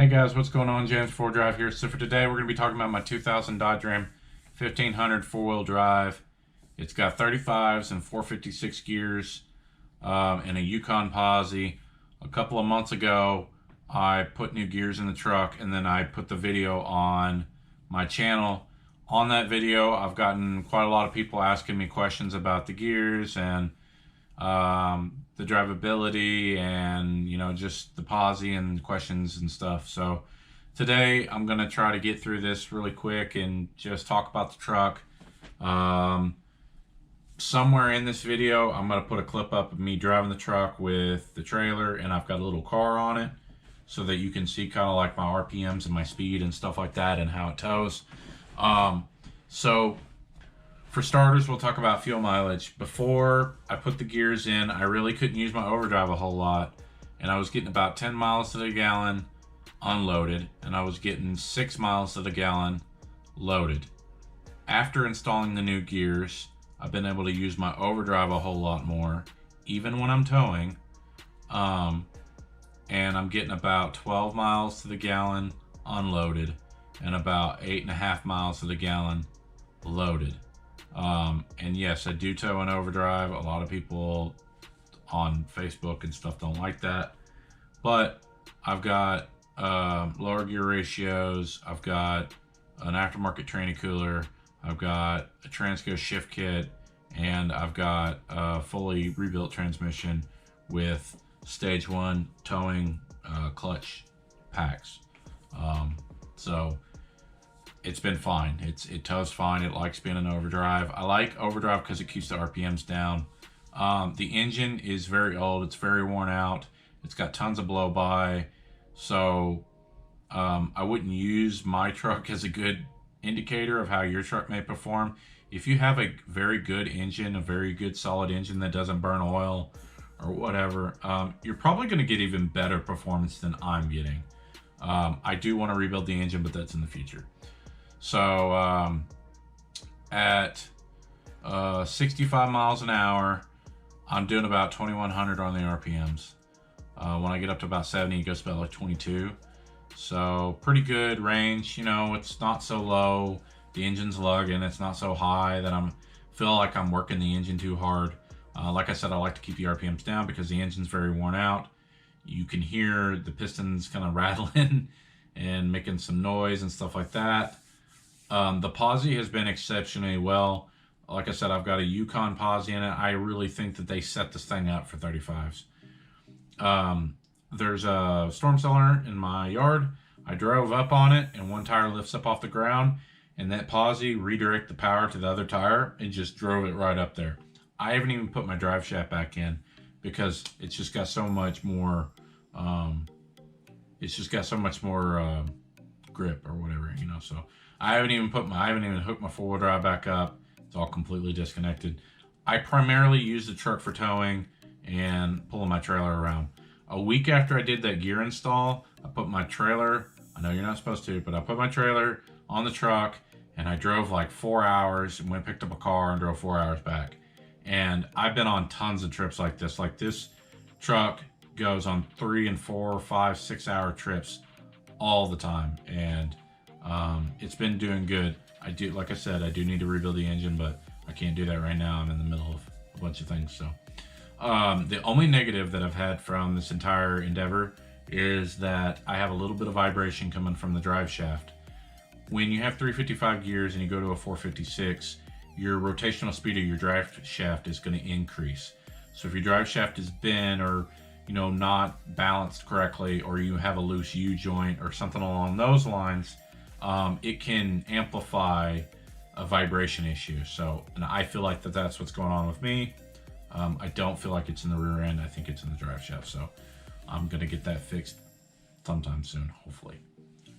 Hey guys, what's going on? James 4 Drive here. So for today, we're going to be talking about my 2000 Dodge Ram 1500 four-wheel drive. It's got 35s and 456 gears and a Yukon posi. A couple of months ago, I put new gears in the truck, and then I put the video on my channel. On that video, I've gotten quite a lot of people asking me questions about the gears and the drivability and just the posi and questions and stuff. So today I'm gonna try to get through this really quick and just talk about the truck. Somewhere in this video I'm gonna put a clip up of me driving the truck with the trailer, and I've got a little car on it so that you can see kind of like my RPMs and my speed and stuff like that and how it tows. So for starters, we'll talk about fuel mileage. Before I put the gears in, I really couldn't use my overdrive a whole lot, and I was getting about 10 miles to the gallon unloaded, and I was getting 6 miles to the gallon loaded. After installing the new gears, I've been able to use my overdrive a whole lot more, even when I'm towing, and I'm getting about 12 miles to the gallon unloaded and about 8.5 miles to the gallon loaded. And yes, I do tow in overdrive. A lot of people on Facebook and stuff don't like that, but I've got lower gear ratios. I've got an aftermarket tranny cooler. I've got a Transco shift kit, and I've got a fully rebuilt transmission with stage 1 towing clutch packs. So it's been fine. It tows fine. It likes being in overdrive. I like overdrive because it keeps the RPMs down. The engine is very old. It's very worn out. It's got tons of blow by. So I wouldn't use my truck as a good indicator of how your truck may perform. If you have a very good engine, a very good solid engine that doesn't burn oil or whatever, you're probably going to get even better performance than I'm getting. I do want to rebuild the engine, but that's in the future. So at 65 miles an hour, I'm doing about 2100 on the RPMs. When I get up to about 70, it goes to about like 22. So pretty good range. It's not so low. The engine's lugging. It's not so high that I feel like I'm working the engine too hard. Like I said, I like to keep the RPMs down because the engine's very worn out. You can hear the pistons kind of rattling and making some noise and stuff like that. The posi has been exceptionally well. Like I said, I've got a Yukon posi in it. I really think that they set this thing up for 35s. There's a storm cellar in my yard. I drove up on it, and one tire lifts up off the ground, and that posi redirected the power to the other tire and just drove it right up there. I haven't even put my drive shaft back in because it's just got so much more grip or whatever, so I haven't even hooked my four-wheel drive back up. It's all completely disconnected. I primarily use the truck for towing and pulling my trailer around. A week after I did that gear install, I put my trailer, I know you're not supposed to, but I put my trailer on the truck, and I drove like 4 hours and went and picked up a car and drove 4 hours back. And I've been on tons of trips like this. Like, this truck goes on 3 and 4, 5, 6 hour trips all the time, and it's been doing good. Like I said, I do need to rebuild the engine, but I can't do that right now. I'm in the middle of a bunch of things. So the only negative that I've had from this entire endeavor is that I have a little bit of vibration coming from the drive shaft. When you have 355 gears and you go to a 456, your rotational speed of your drive shaft is going to increase. So if your drive shaft is bent or not balanced correctly, or you have a loose U-joint or something along those lines, it can amplify a vibration issue. And I feel like that's what's going on with me. I don't feel like it's in the rear end. I think it's in the drive shaft. So I'm going to get that fixed sometime soon, hopefully.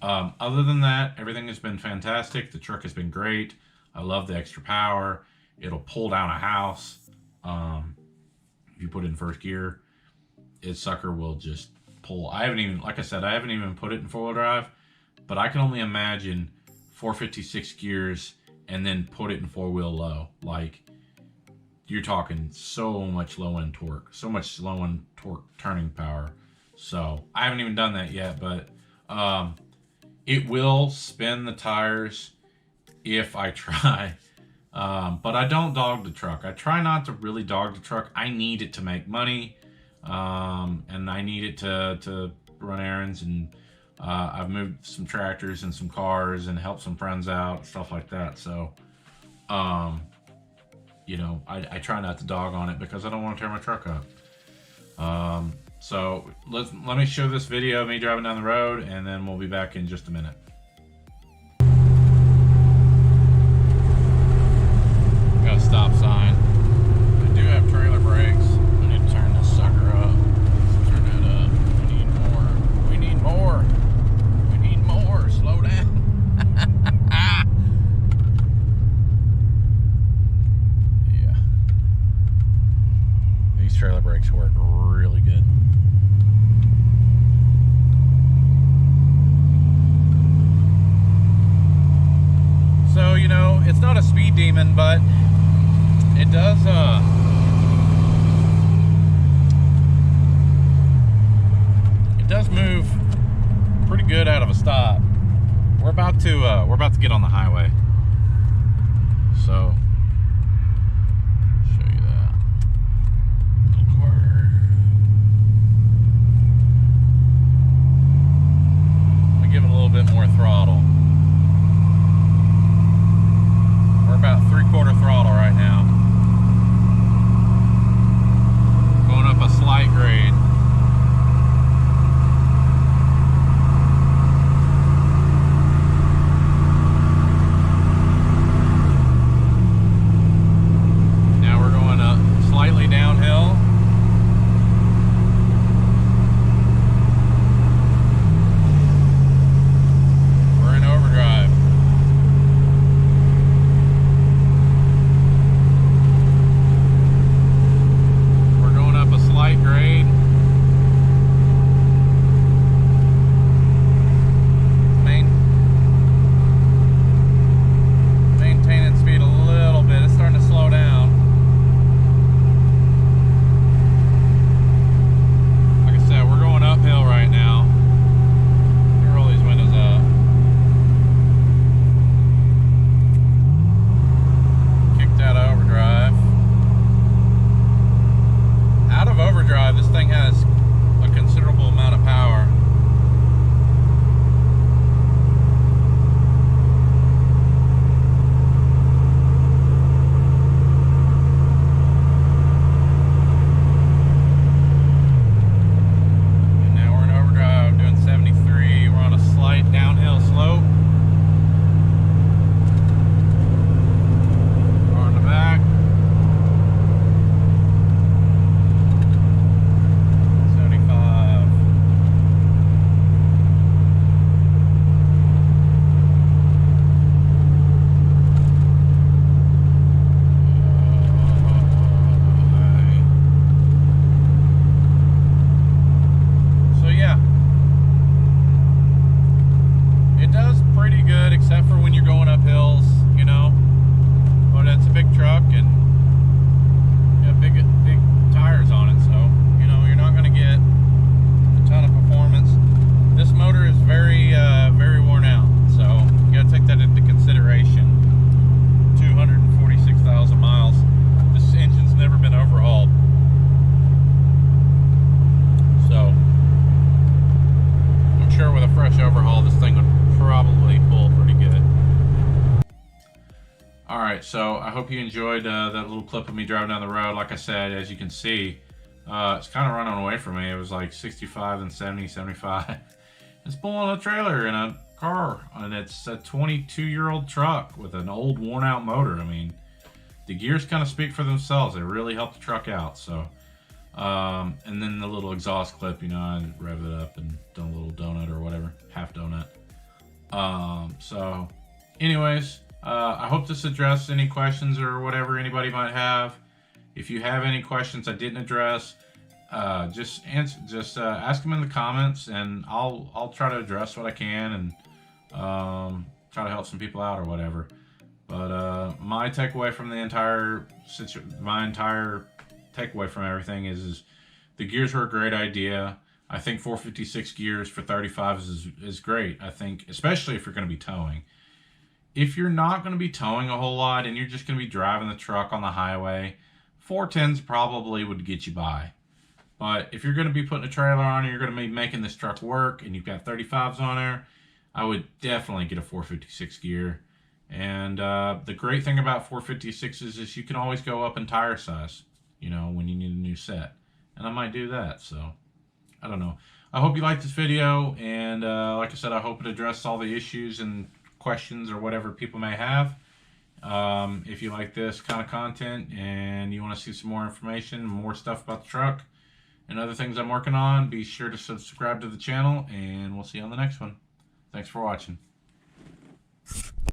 Other than that, everything has been fantastic. The truck has been great. I love the extra power. It'll pull down a house. If you put it in first gear, it sucker will just pull. Like I said, I haven't even put it in four-wheel drive, but I can only imagine 456 gears and then put it in four-wheel low. Like, you're talking so much low-end torque, so much low-end torque turning power. So I haven't even done that yet, but It will spin the tires if I try. But I don't dog the truck. I try not to really dog the truck. I need it to make money. And I need it to run errands. And I've moved some tractors and some cars and helped some friends out, stuff like that. So, you know, I try not to dog on it because I don't want to tear my truck up. So let me show this video of me driving down the road, and then we'll be back in just a minute. Got a stop sign. I do have trailer brakes. I need to turn this sucker up. Let's turn that up. We need more. We need more. We need more. Slow down. Yeah. These trailer brakes work really good. So, you know, it's not a speed demon, but it does move pretty good out of a stop. We're about to get on the highway. So show you that. Little quarter. Let me give it a little bit more throttle. We're about 3/4 throttle right now. Going up a slight grade. Now we're going up slightly downhill. We're in overdrive. Grade. Maintaining speed a little bit. It's starting to slow down. Like I said, we're going uphill right now. Let me roll these windows up. Kicked out of overdrive. Out of overdrive, this thing has a considerable amount of power. And now we're in overdrive, doing 73. We're on a slight downhill slope. Car in the back. Except for when you're going up hills, you know, but it's a big truck and big tires on it, so you know you're not going to get a ton of performance. This motor is very worn out, so you got to take that into consideration. 246,000 miles. This engine's never been overhauled, so I'm sure with a fresh overhaul this thing would probably pull pretty good. Alright, so I hope you enjoyed that little clip of me driving down the road. Like I said, as you can see, it's kind of running away from me. It was like 65 and 70, 75. It's pulling a trailer in a car, and it's a 22-year-old truck with an old worn-out motor. I mean, the gears kind of speak for themselves. They really help the truck out. So, and then the little exhaust clip, you know, I rev it up and done a little donut or whatever, half donut. So anyways, I hope this addressed any questions or whatever anybody might have. If you have any questions I didn't address, just ask them in the comments, and I'll try to address what I can, and try to help some people out or whatever. But my takeaway from the entire takeaway from everything is the gears were a great idea. I think 456 gears for 35s is great. I think, especially if you're going to be towing. If you're not going to be towing a whole lot and you're just going to be driving the truck on the highway, 410s probably would get you by. But if you're going to be putting a trailer on and you're going to be making this truck work and you've got 35s on there, I would definitely get a 456 gear. And the great thing about 456s is you can always go up in tire size, you know, when you need a new set. And I might do that, so I don't know. I hope you liked this video, and like I said, I hope it addressed all the issues and questions or whatever people may have. If you like this kind of content and you want to see some more information, more stuff about the truck and other things I'm working on, be sure to subscribe to the channel, and we'll see you on the next one. Thanks for watching.